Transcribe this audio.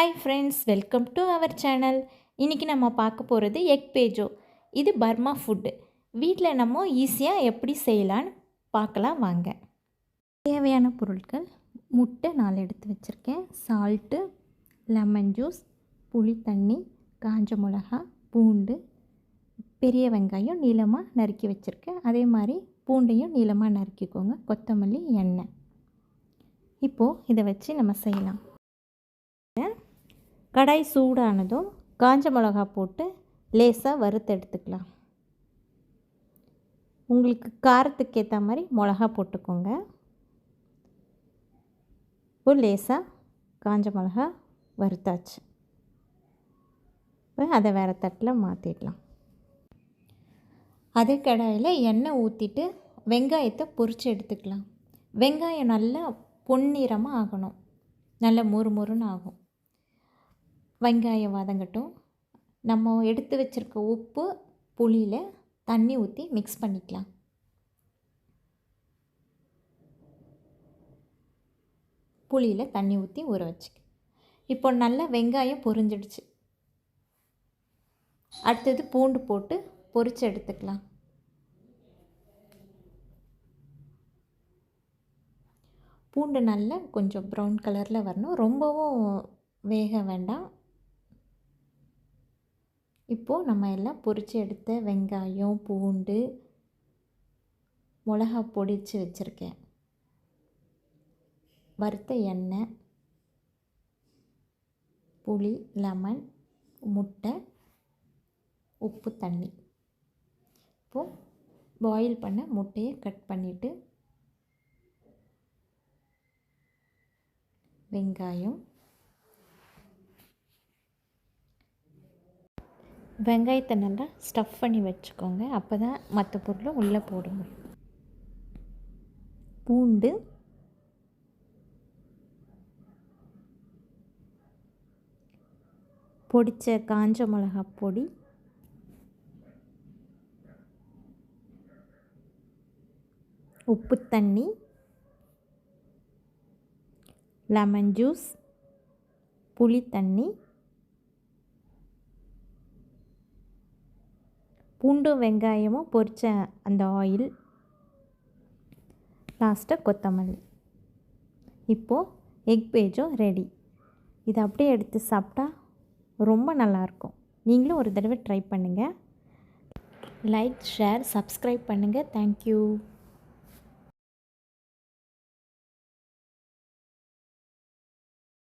Hi friends, welcome to our channel. இன்றைக்கி நம்ம பார்க்க போகிறது எக் பேஜோ. இது பர்மா ஃபுட்டு. வீட்டில் நம்ம ஈஸியாக எப்படி செய்யலான்னு பார்க்கலாம் வாங்க. தேவையான பொருட்கள்: முட்டை 4 எடுத்து வச்சுருக்கேன், சால்ட்டு, லெமன் ஜூஸ், புளி தண்ணி, காஞ்ச மிளகா, பூண்டு, பெரிய வெங்காயம் நீளமாக நறுக்கி வச்சுருக்கேன். அதே மாதிரி பூண்டையும் நீளமாக நறுக்கிக்கோங்க, கொத்தமல்லி, எண்ணெய். இப்போது இதை வச்சு நம்ம செய்யலாம். கடாய் சூடானதும் காஞ்ச மிளகா போட்டு லேசாக வறுத்து எடுத்துக்கலாம். உங்களுக்கு காரத்துக்கு ஏற்ற மாதிரி மிளகா போட்டுக்கோங்க. இப்போ லேசாக காஞ்ச மிளகா வறுத்தாச்சு. இப்போ அதை வேறு தட்டில் மாற்றிடலாம். அதே கடாயில் எண்ணெய் ஊற்றிட்டு வெங்காயத்தை பொரித்து எடுத்துக்கலாம். வெங்காயம் நல்லா பொன்னிறமாக ஆகணும், நல்ல மொறுமொறுன்னு ஆகும். வெங்காயம் வதங்கட்டும். நம்ம எடுத்து வச்சுருக்க உப்பு, புளியில் தண்ணி ஊற்றி மிக்ஸ் பண்ணிக்கலாம். புளியில் தண்ணி ஊற்றி ஊற வச்சுக்க. இப்போ நல்லா வெங்காயம் பொரிஞ்சிடுச்சு. அடுத்தது பூண்டு போட்டு பொரித்து எடுத்துக்கலாம். பூண்டு நல்லா கொஞ்சம் ப்ரௌன் கலரில் வரணும், ரொம்பவும் வேக வேண்டாம். இப்போது நம்ம எல்லாம் பொரித்து எடுத்த வெங்காயம், பூண்டு, மிளகா பொடிச்சு வச்சுருக்கேன், வறுத்த எண்ணெய், புளி, லெமன், முட்டை, உப்பு, தண்ணி. இப்போது பாயில் பண்ண முட்டையை கட் பண்ணிவிட்டு வெங்காயத்தை நல்லா ஸ்டஃப் பண்ணி வச்சுக்கோங்க, அப்போ தான் மற்ற பொருளும் உள்ளே போடுங்க. பூண்டு, பொடித்த காஞ்ச மிளகா பொடி, உப்பு தண்ணி, லெமன் ஜூஸ், புளி தண்ணி, பூண்டும் வெங்காயமும் பொரித்த அந்த ஆயில், லாஸ்ட்டாக கொத்தமல்லி. இப்போது எக் பேஜோ ரெடி. இதை அப்படியே எடுத்து சாப்பிட்டா ரொம்ப நல்லாயிருக்கும். நீங்களும் ஒரு தடவை ட்ரை பண்ணுங்கள். லைக், ஷேர், சப்ஸ்கிரைப் பண்ணுங்கள். தேங்க்யூ.